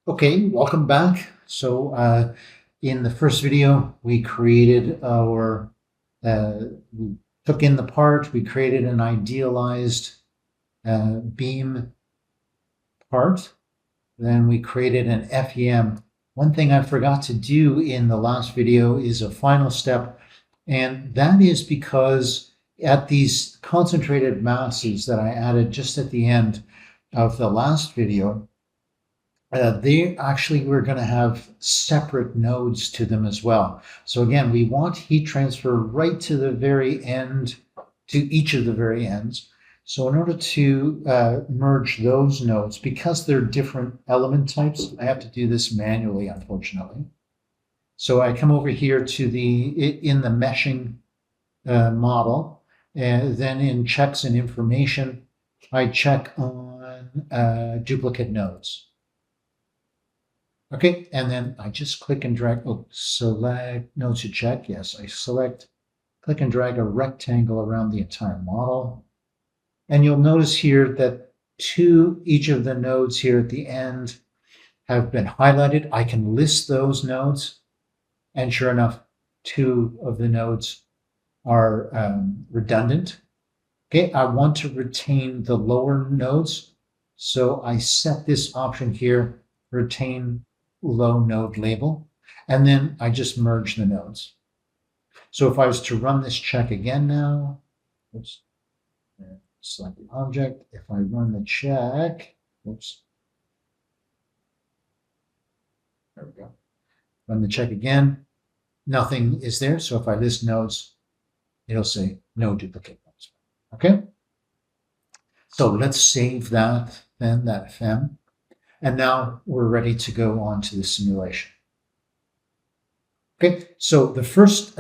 Okay, welcome back. In the first video, we created we took in the part, we created an idealized beam part, then we created an FEM. One thing I forgot to do in the last video is a final step, and that is because at these concentrated masses that I added just at the end of the last video, they actually we're going to have separate nodes to them as well. So again, we want heat transfer right to the very end, to each of the very ends. So in order to merge those nodes, because they're different element types, I have to do this manually, unfortunately. So I come over here to in the meshing model, and then in checks and information, I check on duplicate nodes. Okay, and then I just click and drag, select nodes to check. Yes, I select, click and drag a rectangle around the entire model. And you'll notice here that each of the nodes here at the end have been highlighted. I can list those nodes. And sure enough, two of the nodes are redundant. Okay, I want to retain the lower nodes. So I set this option here, retain low node label, and then I just merge the nodes. So if I was to run this check again now, oops, select the object. If I run the check, oops, there we go. Run the check again, nothing is there. So if I list nodes, it'll say no duplicate nodes. Okay. So let's save that then, that FEM. And now we're ready to go on to the simulation. Okay, so the first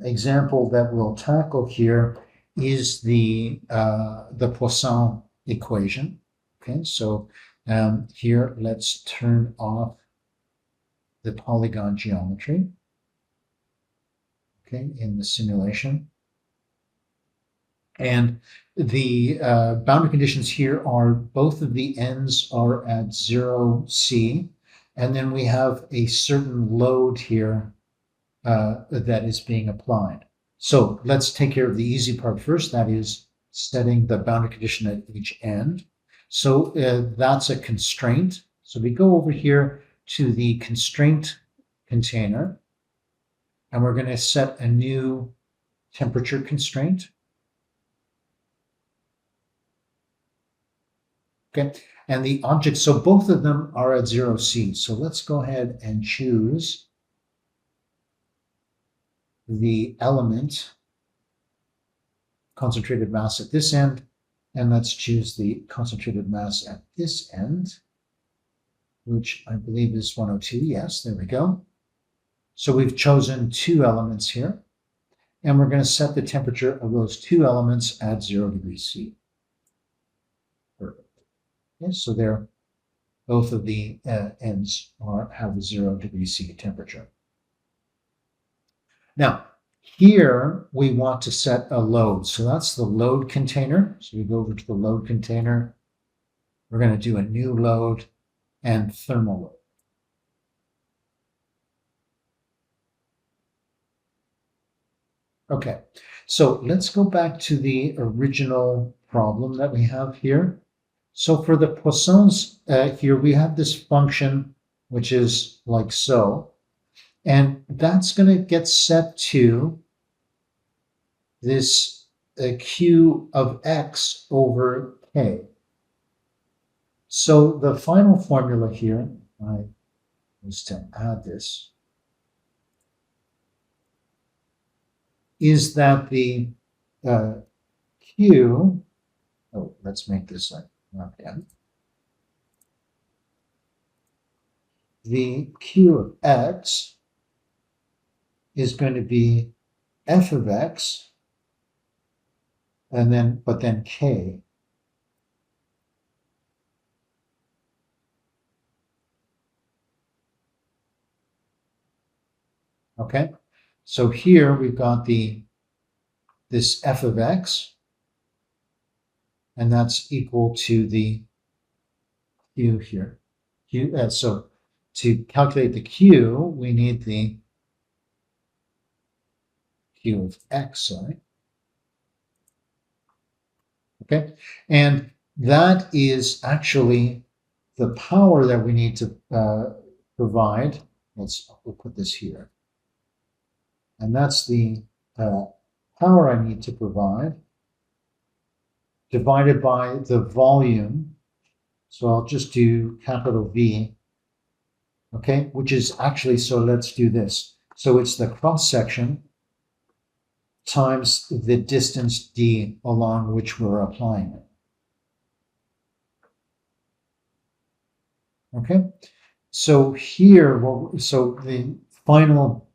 example that we'll tackle here is the Poisson equation. Okay, so here let's turn off the polygon geometry. Okay, in the simulation. And the boundary conditions here are both of the ends are at 0 C, and then we have a certain load here that is being applied. So let's take care of the easy part first, that is setting the boundary condition at each end. So that's a constraint. So we go over here to the constraint container, and we're going to set a new temperature constraint. Okay, and the object, so both of them are at 0 C. So let's go ahead and choose the element concentrated mass at this end, and let's choose the concentrated mass at this end, which I believe is 102. Yes, there we go. So we've chosen two elements here, and we're going to set the temperature of those two elements at 0 degrees C. Perfect. Okay, so there, both of the ends have a 0 degrees C temperature. Now, here we want to set a load. So that's the load container. So we go over to the load container. We're going to do a new load and thermal load. Okay, so let's go back to the original problem that we have here. So for the Poissons here, we have this function, which is like so, and that's going to get set to this Q of X over K. So the final formula here, I was to add this, is that the Q, let's make this not n. The Q of X is going to be F of X, and then, but then K. Okay, so here we've got this F of X, and that's equal to the Q here. Q. So to calculate the Q, we need the Q of X, sorry. Okay, and that is actually the power that we need to provide. We'll put this here. And that's the power I need to provide divided by the volume. So I'll just do capital V, okay, which is actually, so let's do this. So it's the cross section times the distance D along which we're applying it. Okay, so here, so the final,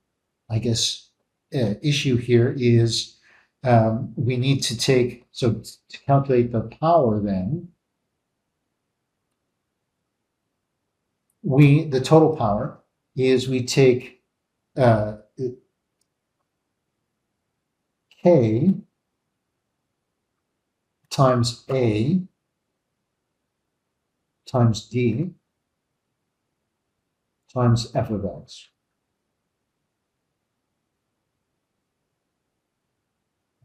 I guess, issue here is we need to take, so to calculate the power then, the total power is we take K times A times D times f of x.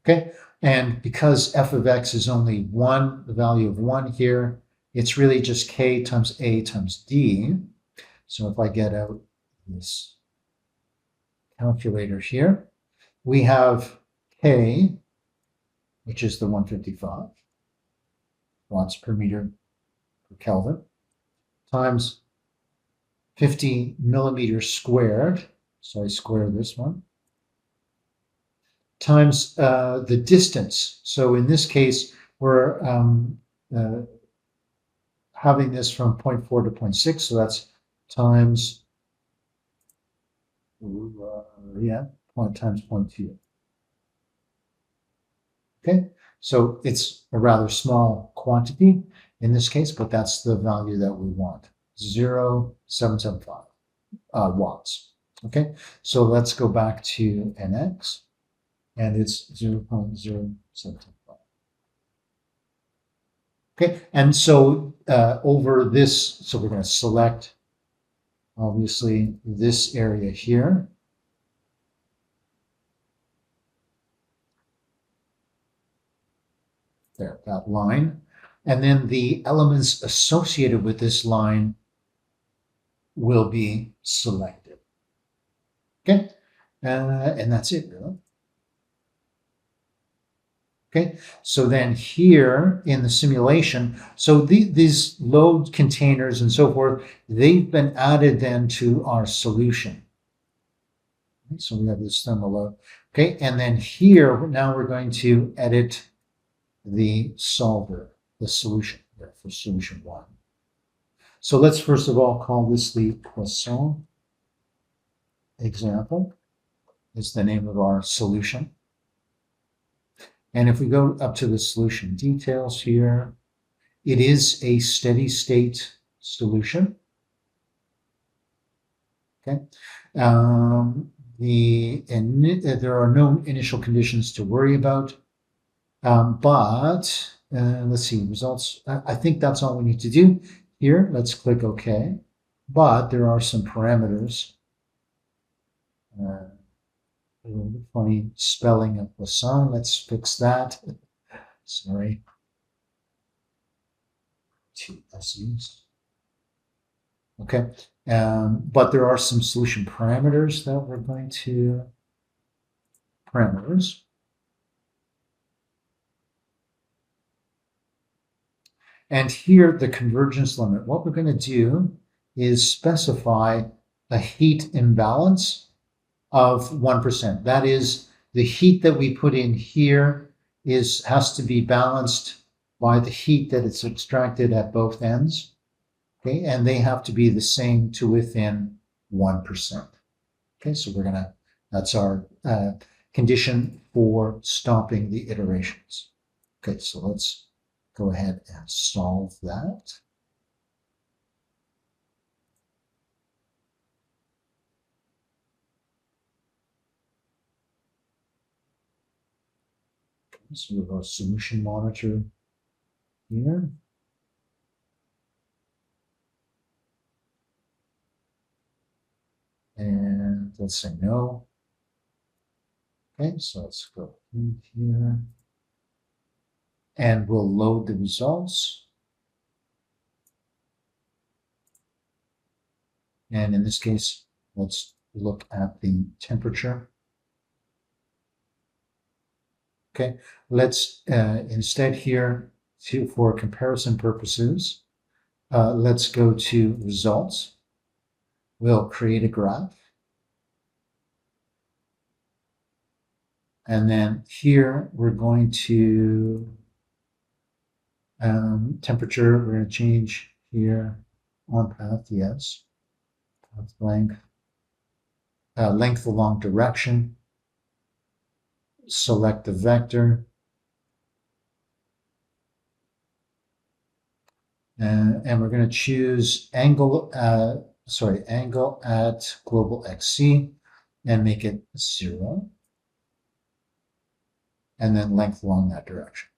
Okay, and because f of x is only 1, the value of 1 here, it's really just K times A times D. So if I get out this calculator here, we have K, which is the 155 watts per meter per Kelvin, times 50 millimeters squared, so I square this one, times the distance. So in this case, we're having this from 0.4 to 0.6, so that's times, times 0.2. Okay, so it's a rather small quantity in this case, but that's the value that we want, 0.775 watts. Okay, so let's go back to NX, and it's 0.075. Okay, and so over this, so we're going to select, obviously, this area here. There, that line. And then the elements associated with this line will be selected. Okay, and that's it, really. Okay, so then here in the simulation, so these load containers and so forth, they've been added then to our solution. Okay, so we have this thermal load. Okay, and then here, now we're going to edit the solver, the solution here for solution 1. So let's first of all call this the Poisson example. Is the name of our solution. And if we go up to the solution details here, it is a steady state solution. Okay. There are no initial conditions to worry about. But let's see, results. I think that's all we need to do here. Let's click OK. But there are some parameters. A little bit funny spelling of Poisson. Let's fix that. Sorry. 2 S's. Okay. But there are some solution parameters that we're going to parameters. And here, the convergence limit. What we're going to do is specify a heat imbalance of 1%. That is, the heat that we put in here has to be balanced by the heat that it's extracted at both ends. Okay, and they have to be the same to within 1%. Okay, so that's our condition for stopping the iterations. Okay, so let's go ahead and solve that. So we have our solution monitor here. let's say no. Okay, so let's go in here. And we'll load the results. And in this case, let's look at the temperature. Okay, let's instead here, for comparison purposes, let's go to results. We'll create a graph. And then here we're going to temperature, we're going to change here on path, yes. Path length. Length along direction. Select the vector. And we're going to choose angle at global XC and make it 0. And then length along that direction.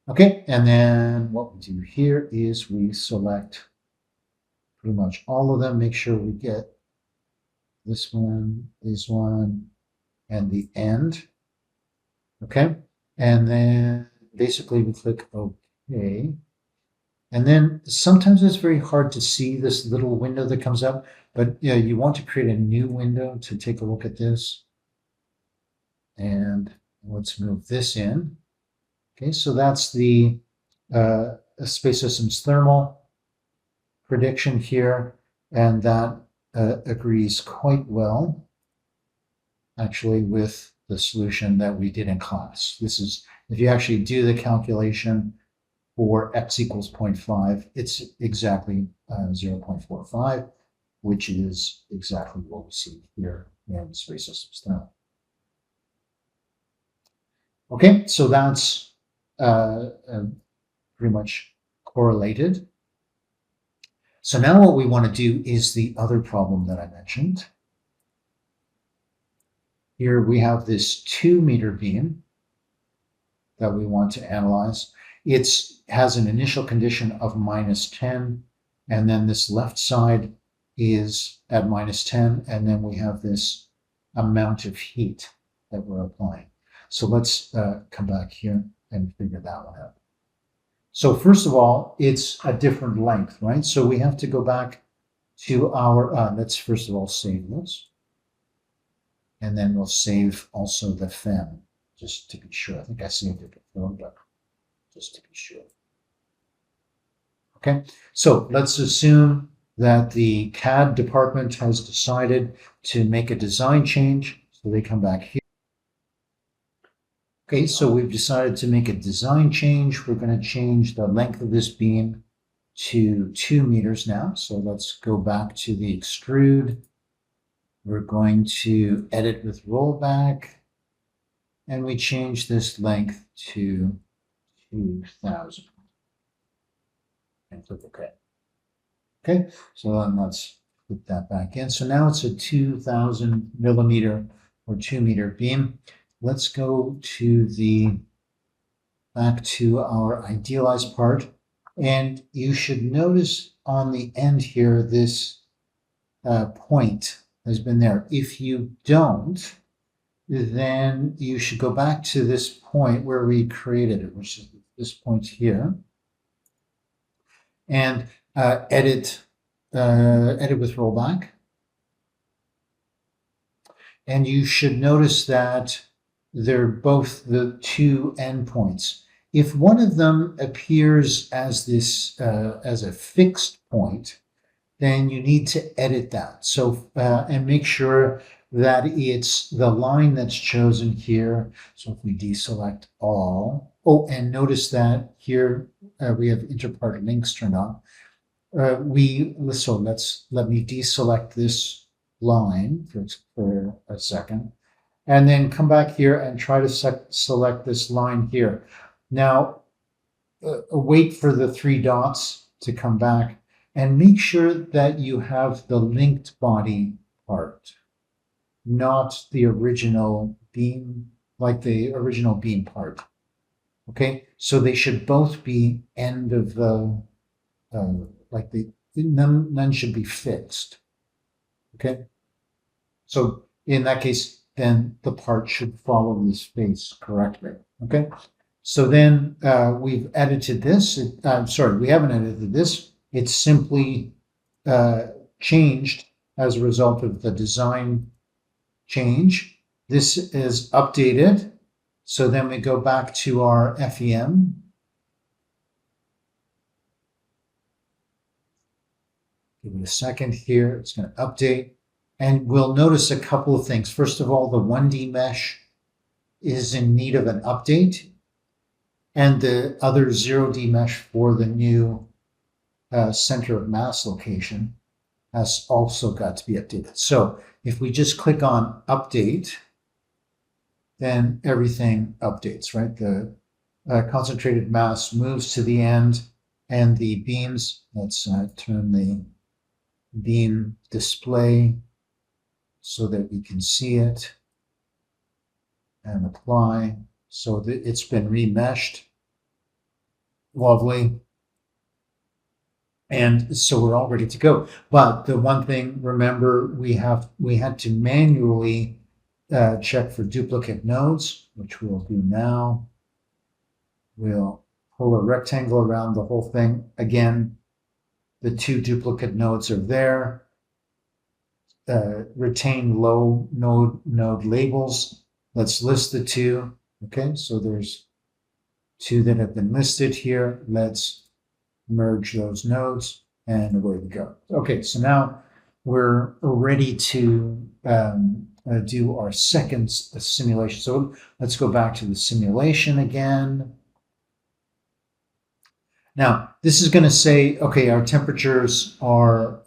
Okay, and then what we do here is we select pretty much all of them, make sure we get this one, and the end. Okay, and then basically we click OK. And then sometimes it's very hard to see this little window that comes up, but yeah, you want to create a new window to take a look at this. And let's move this in. Okay, so that's the Space Systems thermal prediction here, and that agrees quite well, actually, with the solution that we did in class. This is, if you actually do the calculation for x equals 0.5, it's exactly 0.45, which is exactly what we see here in Space Systems thermal. Okay, so that's pretty much correlated. So now what we want to do is the other problem that I mentioned. Here we have this 2-meter beam that we want to analyze. It has an initial condition of -10, and then this left side is at -10, and then we have this amount of heat that we're applying. So let's come back here and figure that one out. So first of all, it's a different length, right? So we have to go back to our, let's first of all save this. And then we'll save also the FEM, just to be sure. I think I saved it before, but just to be sure. Okay, so let's assume that the CAD department has decided to make a design change. So they come back here. Okay, so we've decided to make a design change. We're going to change the length of this beam to 2 meters now. So let's go back to the extrude. We're going to edit with rollback. And we change this length to 2000. And click OK. Okay, so then let's put that back in. So now it's a 2000 millimeter or 2-meter beam. Let's go to back to our idealized part. And you should notice on the end here, this point has been there. If you don't, then you should go back to this point where we created it, which is this point here, and edit with rollback. And you should notice that they're both the 2 endpoints. If one of them appears as this as a fixed point, then you need to edit that. So and make sure that it's the line that's chosen here. So if we deselect all, oh, and notice that here we have interpart links turned on. Let me deselect this line for a second, and then come back here and try to select this line here. Now, wait for the 3 dots to come back and make sure that you have the linked body part, not the original beam, like the original beam part. Okay, so they should both be end of the, none should be fixed. Okay, So in that case, then the part should follow this face correctly. Okay. So then we've edited this. I'm sorry, we haven't edited this. It's simply changed as a result of the design change. This is updated. So then we go back to our FEM. Give it a second here. It's going to update. And we'll notice a couple of things. First of all, the 1D mesh is in need of an update. And the other 0D mesh for the new center of mass location has also got to be updated. So if we just click on update, then everything updates, right? The concentrated mass moves to the end, and the beams, let's turn the beam display so that we can see it and apply. So that it's been remeshed. Lovely. And so we're all ready to go. But the one thing, remember, we had to manually check for duplicate nodes, which we'll do now. We'll pull a rectangle around the whole thing. Again, the two duplicate nodes are there. Retain low node labels. Let's list the two. Okay, so there's two that have been listed here. Let's merge those nodes, and away we go. Okay, so now we're ready to do our second simulation. So let's go back to the simulation again. Now, this is going to say, okay, our temperatures are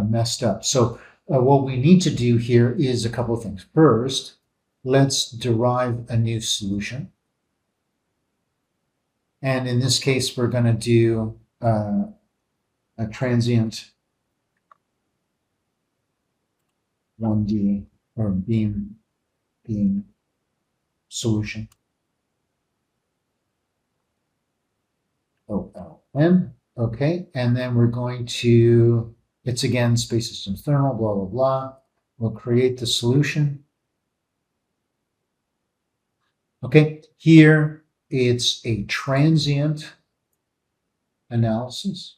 messed up. So what we need to do here is a couple of things. First, let's derive a new solution. And in this case, we're going to do a transient 1D or beam solution. OLN. Okay, and then we're going to, it's again space system thermal, blah, blah, blah. We'll create the solution. Okay, here it's a transient analysis.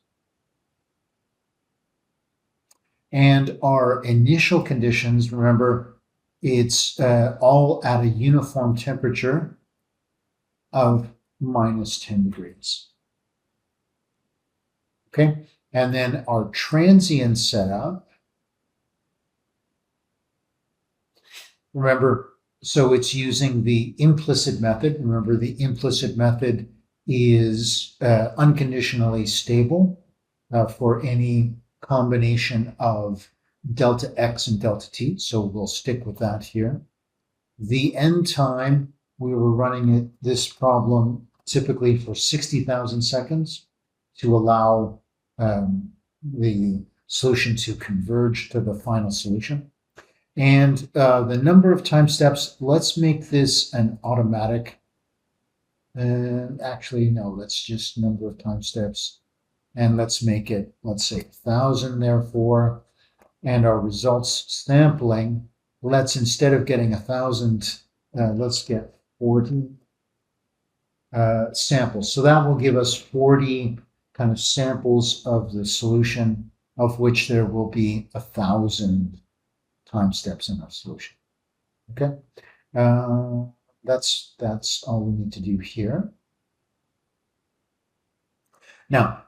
And our initial conditions, remember, it's all at a uniform temperature of -10 degrees. Okay, and then our transient setup, remember, so it's using the implicit method. Remember, the implicit method is unconditionally stable for any combination of delta x and delta t. So we'll stick with that here. The end time, we were running this problem typically for 60,000 seconds to allow the solution to converge to the final solution. And the number of time steps, let's make this an automatic. Actually, no, let's just number of time steps. And let's make it, let's say 1,000, therefore. And our results sampling, let's, instead of getting 1,000, let's get 40 samples. So that will give us 40 kind of samples of the solution, of which there will be 1,000 time steps in our solution. Okay, that's all we need to do here. Now,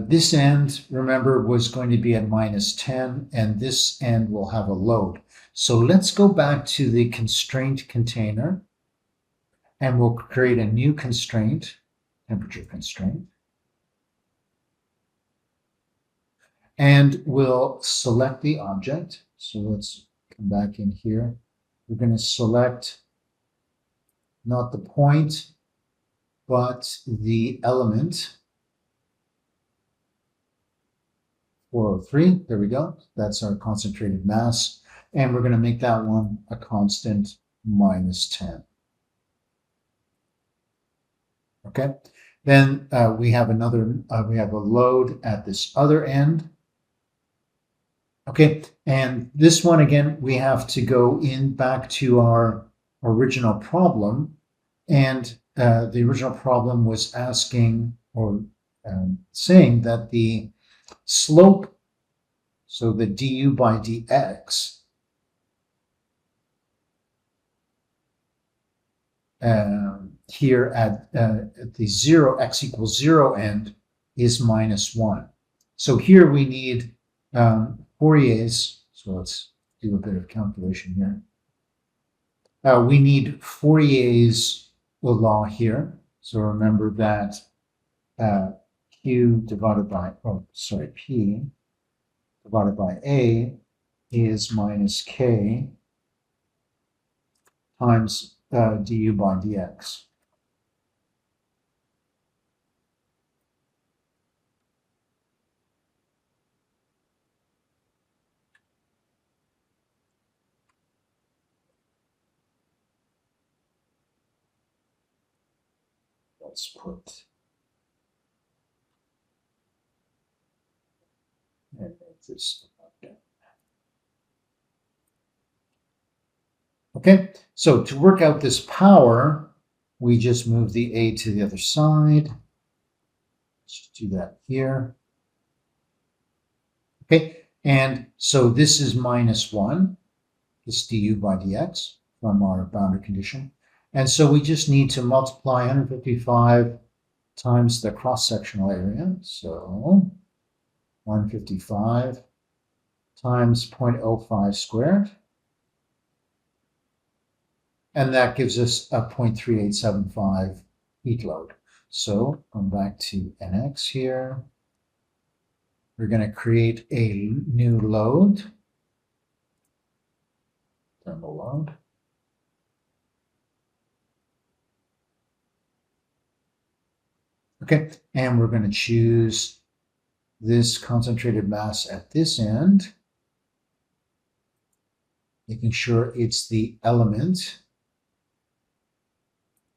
this end, remember, was going to be at -10, and this end will have a load. So let's go back to the constraint container, and we'll create a new constraint, temperature constraint. And we'll select the object. So let's come back in here. We're going to select not the point, but the element. 403, there we go. That's our concentrated mass. And we're going to make that one a constant -10. Okay. Then we have we have a load at this other end. Okay, and this one again, we have to go in back to our original problem. And the original problem was asking or saying that the slope, so the du by dx, here at the 0, x equals 0 end is -1. So here we need Fourier's, so let's do a bit of calculation here. We need Fourier's law here. So remember that Q divided by, P divided by A is minus K times du by dx. Let's put and make this. Okay, so to work out this power, we just move the A to the other side. Let's do that here. Okay, and so this is -1, this du by dx from our boundary condition. And so we just need to multiply 155 times the cross-sectional area. So 155 times 0.05 squared. And that gives us a 0.3875 heat load. So going back to NX here, we're going to create a new load, thermal load. Okay, and we're going to choose this concentrated mass at this end, making sure it's the element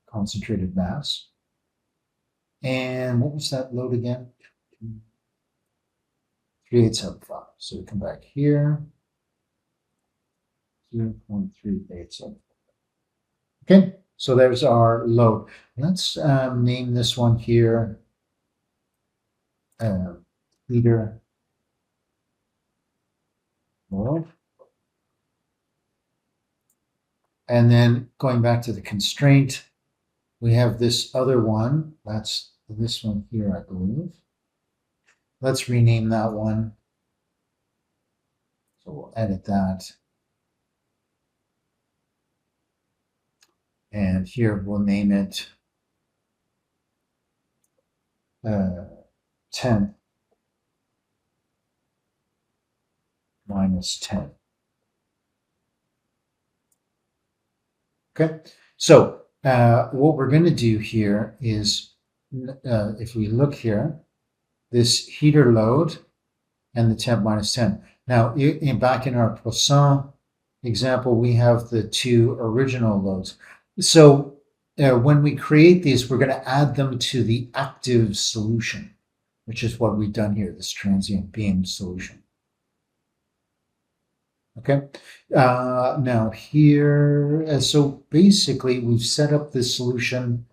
concentrated mass. And what was that load again? 3875. So we come back here, 0.3875. Okay, so there's our load. Let's name this one here liter load. And then going back to the constraint, we have this other one. That's this one here, I believe. Let's rename that one. So we'll edit that. And here we'll name it 10 minus 10. Okay, so what we're going to do here is, if we look here, this heater load and the temp minus 10. Now, back in our Poisson example, we have the two original loads. So when we create these, we're going to add them to the active solution, which is what we've done here, this transient beam solution. Okay, now here, so basically we've set up this solution,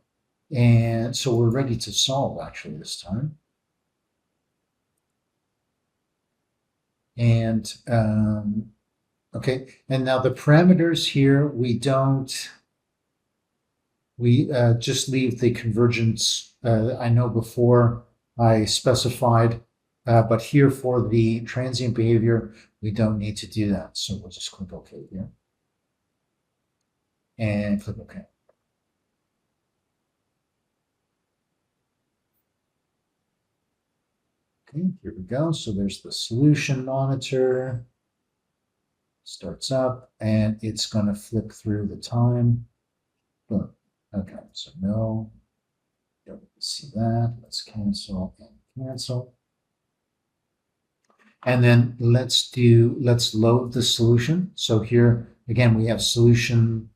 and so we're ready to solve actually this time. And okay, and now the parameters here, we just leave the convergence. I know before I specified, but here for the transient behavior, we don't need to do that. So we'll just click OK here. And click OK. Okay, here we go. So there's the solution monitor. Starts up, and it's going to flick through the time. Boom. Okay, so no. Don't see that. Let's cancel and cancel. And then let's load the solution. So here, again, we have solution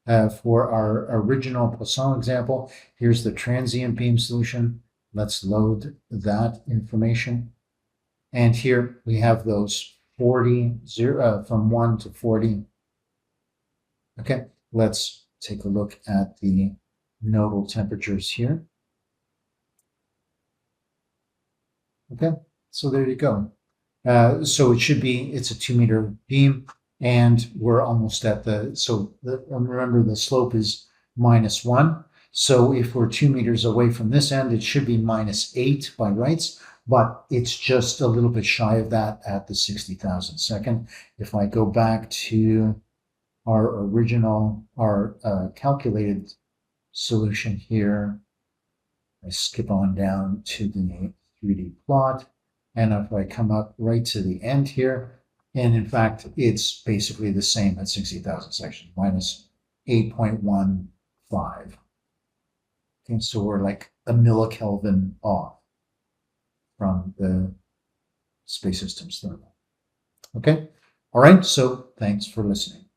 for our original Poisson example. Here's the transient beam solution. Let's load that information. And here we have those from 1 to 40. Okay, let's take a look at the nodal temperatures here. Okay, so there you go. So it's a 2-meter beam, and we're almost at remember the slope is -1. So if we're 2 meters away from this end, it should be -8 by rights, but it's just a little bit shy of that at the 60,000 second. If I go back to our calculated solution here, I skip on down to the 3D plot, and if I come up right to the end here, and in fact, it's basically the same at 60,000 section, -8.15. Okay, so we're like a millikelvin off from the space system's thermal. Okay, all right, so thanks for listening.